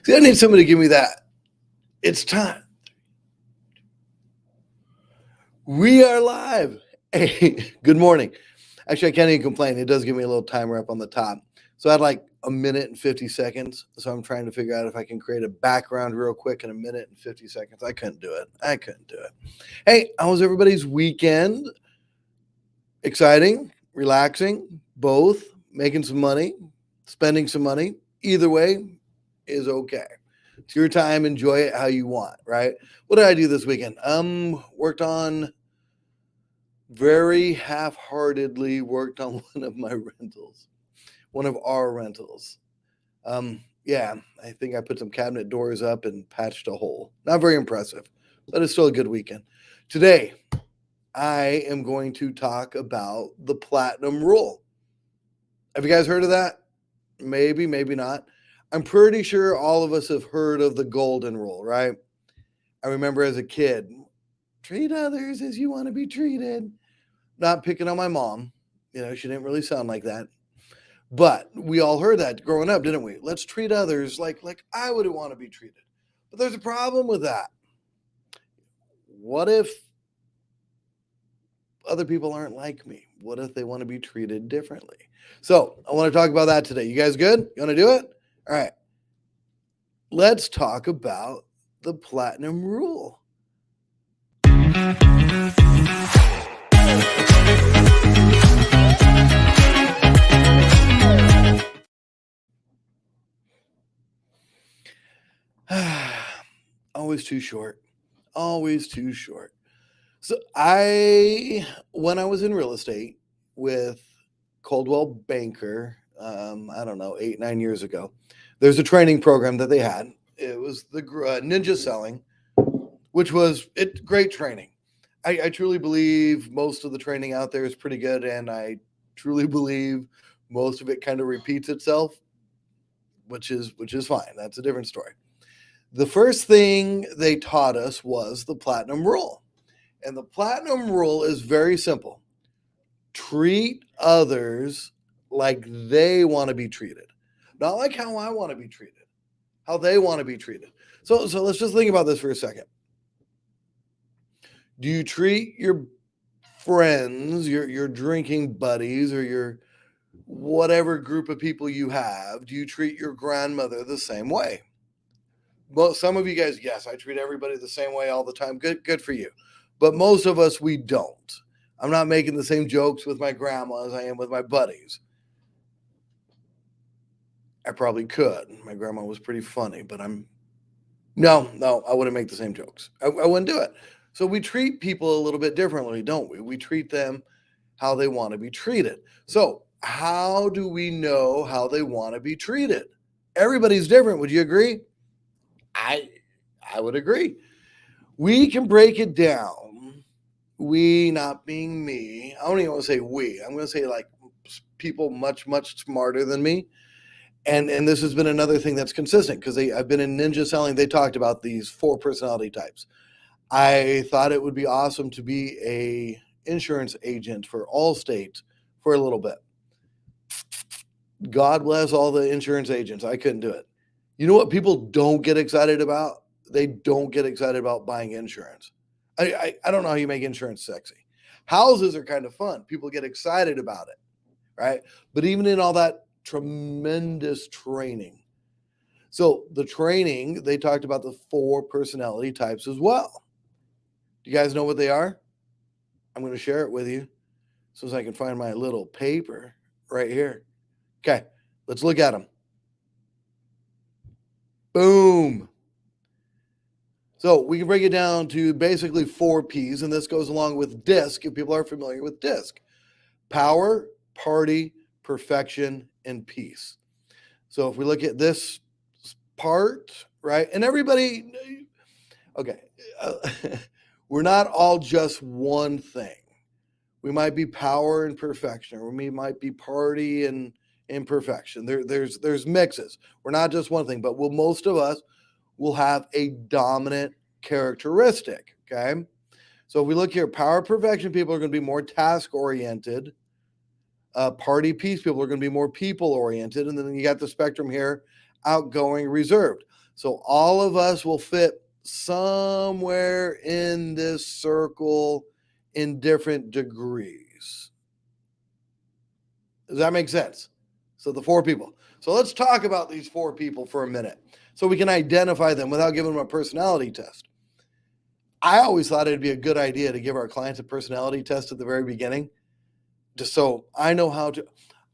See, I need somebody to give me that. It's time. We are live. Hey, good morning. Actually, I can't even complain. It does give me a little timer up on the top. So I had like a minute and 50 seconds. So I'm trying to figure out if I can create a background real quick in a minute and 50 seconds. I couldn't do it. Hey, how was everybody's weekend? Exciting, relaxing, both, making some money, spending some money. Either way is okay. It's your time. Enjoy it how you want, right? What did I do this weekend? Worked on very half-heartedly worked on one of my rentals, one of our rentals. Yeah, I think I put some cabinet doors up and patched a hole. Not very impressive, but it's still a good weekend. Today, I am going to talk about the platinum rule. Have you guys heard of that? Maybe, maybe not. I'm pretty sure all of us have heard of the golden rule, right? I remember as a kid, treat others as you want to be treated. Not picking on my mom. She didn't really sound like that. But we all heard that growing up, didn't we? Let's treat others like I would want to be treated. But there's a problem with that. What if other people aren't like me? What if they want to be treated differently? So I want to talk about that today. You guys good? You want to do it? All right. Let's talk about the platinum rule. Always too short. Always too short. So when I was in real estate with Coldwell Banker, I don't know, 8, 9 years ago, there's a training program that they had. It was the Ninja Selling, which was great training. I truly believe most of the training out there is pretty good, and I truly believe most of it kind of repeats itself, which is fine. That's a different story. The first thing they taught us was the platinum rule. And the platinum rule is very simple. Treat others like they want to be treated. Not like how I want to be treated, how they want to be treated. So let's just think about this for a second. Do you treat your friends, your drinking buddies, or your whatever group of people you have, do you treat your grandmother the same way? Well, some of you guys, yes, I treat everybody the same way all the time. Good for you. But most of us, we don't. I'm not making the same jokes with my grandma as I am with my buddies. I probably could. My grandma was pretty funny, but no, I wouldn't make the same jokes. I wouldn't do it. So we treat people a little bit differently, don't we? We treat them how they want to be treated. So how do we know how they want to be treated? Everybody's different. Would you agree? I would agree. We can break it down. We, not being me. I don't even want to say we. I'm going to say like people much, much smarter than me. And this has been another thing that's consistent because I've been in Ninja Selling. They talked about these 4 personality types. I thought it would be awesome to be a insurance agent for Allstate for a little bit. God bless all the insurance agents. I couldn't do it. You know what people don't get excited about? They don't get excited about buying insurance. I don't know how you make insurance sexy. Houses are kind of fun. People get excited about it, right? But even in all that tremendous training. So the training, they talked about the 4 personality types as well. Do you guys know what they are? I'm going to share it with you so I can find my little paper right here. Okay, let's look at them. Boom. So we can break it down to basically 4 P's, and this goes along with DISC, if people are familiar with DISC. Power, party, perfection, and peace. So if we look at this part, right, and everybody, okay, we're not all just one thing. We might be power and perfection, or we might be party and imperfection. There's mixes. We're not just one thing, but most of us will have a dominant characteristic, okay? So if we look here, power perfection people are going to be more task-oriented. Party peace people are going to be more people-oriented. And then you got the spectrum here, outgoing, reserved. So all of us will fit somewhere in this circle in different degrees. Does that make sense? So the 4 people. So let's talk about these 4 people for a minute so we can identify them without giving them a personality test. I always thought it'd be a good idea to give our clients a personality test at the very beginning, just so I know how to.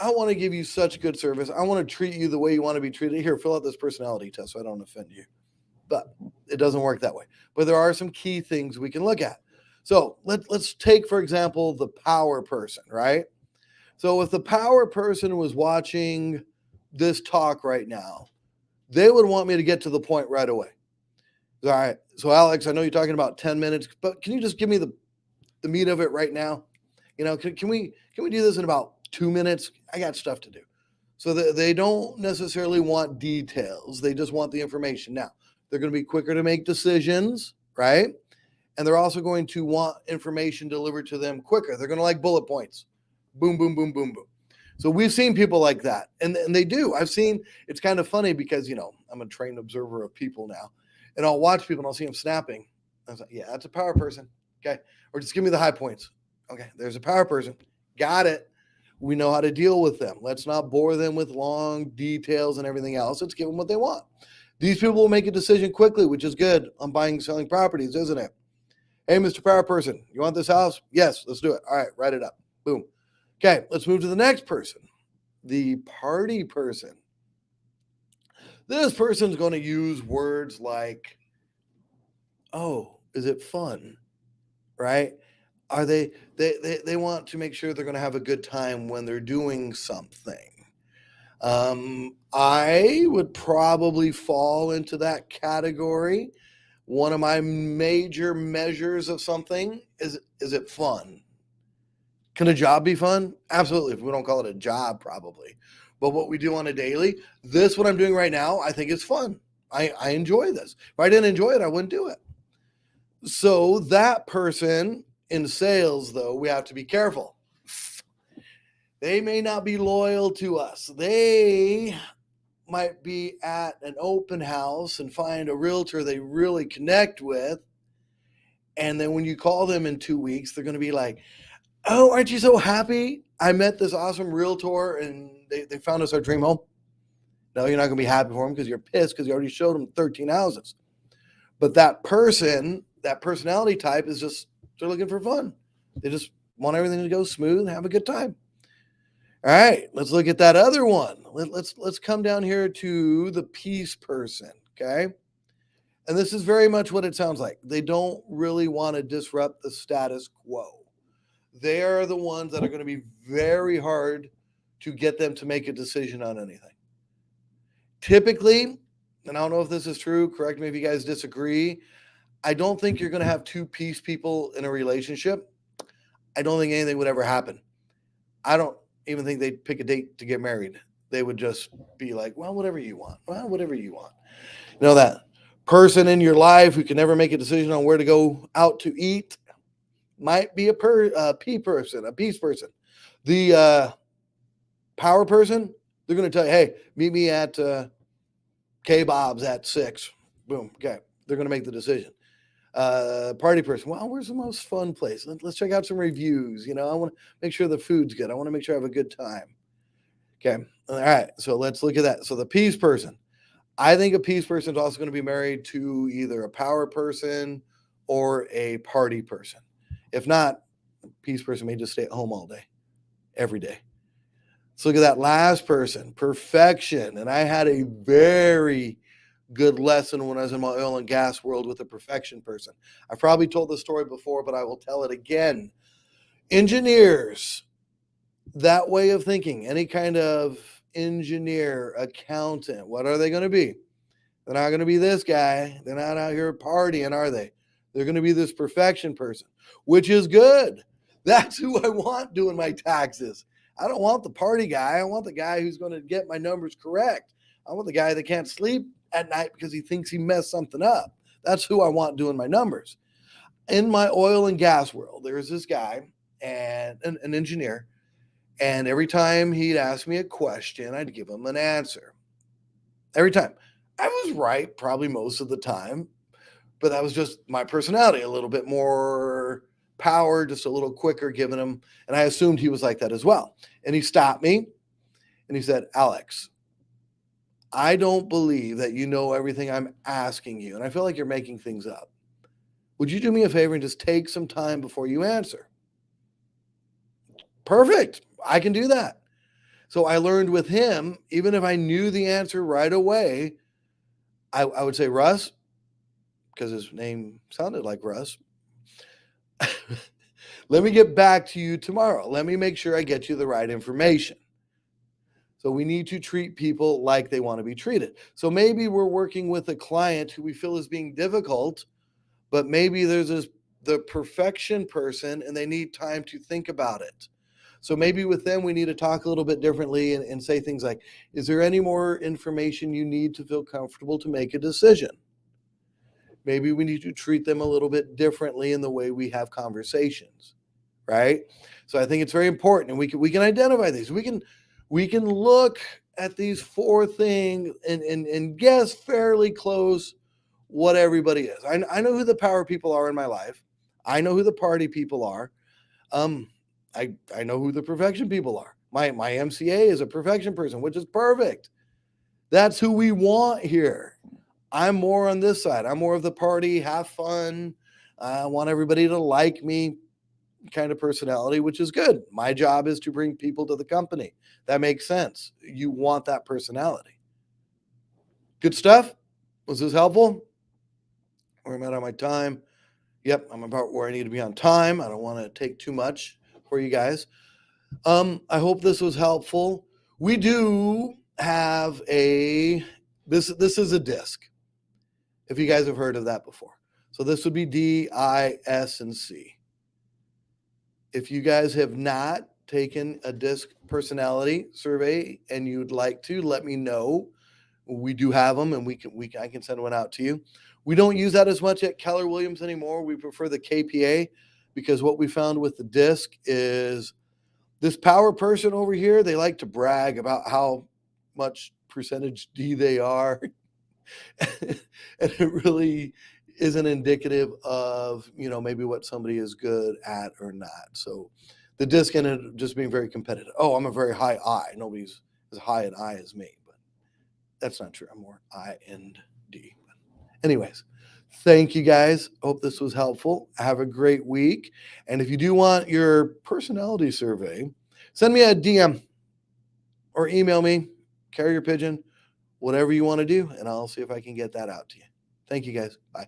I want to give you such good service. I want to treat you the way you want to be treated. Here, fill out this personality test so I don't offend you. But it doesn't work that way. But there are some key things we can look at. So let's take, for example, the power person, right? So if the power person was watching this talk right now, they would want me to get to the point right away. All right. So Alex, I know you're talking about 10 minutes, but can you just give me the meat of it right now? Can we do this in about 2 minutes? I got stuff to do. So they don't necessarily want details. They just want the information. Now, they're going to be quicker to make decisions, right? And they're also going to want information delivered to them quicker. They're going to like bullet points. Boom, boom, boom, boom, boom. So we've seen people like that. And they do. I've seen, it's kind of funny because, I'm a trained observer of people now. And I'll watch people and I'll see them snapping. I was like, yeah, that's a power person. Okay. Or just give me the high points. Okay. There's a power person. Got it. We know how to deal with them. Let's not bore them with long details and everything else. Let's give them what they want. These people will make a decision quickly, which is good on buying and selling properties, isn't it? Hey, Mr. Power Person, you want this house? Yes, let's do it. All right, write it up. Boom. Okay, let's move to the next person, the party person. This person's going to use words like, oh, is it fun? Right? Are they want to make sure they're going to have a good time when they're doing something. I would probably fall into that category. One of my major measures of something is it fun? Can a job be fun? Absolutely. If we don't call it a job, probably. But what we do on a daily, what I'm doing right now, I think is fun. I enjoy this. If I didn't enjoy it, I wouldn't do it. So that person in sales, though, we have to be careful. They may not be loyal to us. They might be at an open house and find a realtor they really connect with. And then when you call them in 2 weeks, they're going to be like, oh, aren't you so happy? I met this awesome realtor and they found us our dream home. No, you're not going to be happy for them because you're pissed because you already showed them 13 houses. But that person, that personality type is just, they're looking for fun. They just want everything to go smooth and have a good time. All right, let's look at that other one. Let's come down here to the peace person, okay? And this is very much what it sounds like. They don't really want to disrupt the status quo. They are the ones that are going to be very hard to get them to make a decision on anything. Typically, and I don't know if this is true, correct me if you guys disagree, I don't think you're going to have 2 peace people in a relationship. I don't think anything would ever happen. I don't even think they'd pick a date to get married. They would just be like, well, whatever you want. Well, whatever you want. That person in your life who can never make a decision on where to go out to eat might be a peace person. The power person, they're going to tell you, hey, meet me at K-Bob's at 6. Boom. Okay. They're going to make the decision. Party person, well, where's the most fun place? Let's check out some reviews. I want to make sure the food's good. I want to make sure I have a good time. Okay. All right. So let's look at that. So the peace person, I think a peace person is also going to be married to either a power person or a party person. If not, a peace person may just stay at home all day, every day. Let's look at that last person, perfection. And I had a very good lesson when I was in my oil and gas world with a perfection person. I've probably told this story before, but I will tell it again. Engineers, that way of thinking, any kind of engineer, accountant, what are they going to be? They're not going to be this guy. They're not out here partying, are they? They're going to be this perfection person, which is good. That's who I want doing my taxes. I don't want the party guy. I want the guy who's going to get my numbers correct. I want the guy that can't sleep at night because he thinks he messed something up. That's who I want doing my numbers. In my oil and gas world, there's this guy and an engineer, and every time he'd ask me a question, I'd give him an answer. Every time. I was right probably most of the time, but that was just my personality, a little bit more power, just a little quicker giving him. And I assumed he was like that as well. And he stopped me and he said, Alex, I don't believe that you know everything I'm asking you. And I feel like you're making things up. Would you do me a favor and just take some time before you answer? Perfect. I can do that. So I learned with him, even if I knew the answer right away, I would say, Russ, because his name sounded like Russ, let me get back to you tomorrow. Let me make sure I get you the right information. So we need to treat people like they want to be treated. So maybe we're working with a client who we feel is being difficult, but maybe there's the perfection person and they need time to think about it. So maybe with them, we need to talk a little bit differently and say things like, is there any more information you need to feel comfortable to make a decision? Maybe we need to treat them a little bit differently in the way we have conversations, right? So I think it's very important, and we can identify these. We can look at these 4 things and guess fairly close what everybody is. I know who the power people are in my life. I know who the party people are. I know who the perfection people are. My MCA is a perfection person, which is perfect. That's who we want here. I'm more on this side. I'm more of the party, have fun. I want everybody to like me kind of personality, which is good. My job is to bring people to the company. That makes sense. You want that personality. Good stuff. Was this helpful? Where am I on my time? Yep, I'm about where I need to be on time. I don't want to take too much for you guys. I hope this was helpful. We do have this is a disc, if you guys have heard of that before. So this would be D, I, S, and C. If you guys have not taken a disc personality survey and you'd like to, let me know. We do have them, and I can send one out to you. We don't use that as much at Keller Williams anymore. We prefer the KPA, because what we found with the disc is this power person over here, they like to brag about how much percentage D they are. And it really isn't indicative of, maybe what somebody is good at or not. So the disc ended up just being very competitive. Oh, I'm a very high I. Nobody's as high an I as me, but that's not true. I'm more I and D. But anyways, thank you guys. Hope this was helpful. Have a great week. And if you do want your personality survey, send me a DM or email me, carrier pigeon, whatever you want to do, and I'll see if I can get that out to you. Thank you guys. Bye.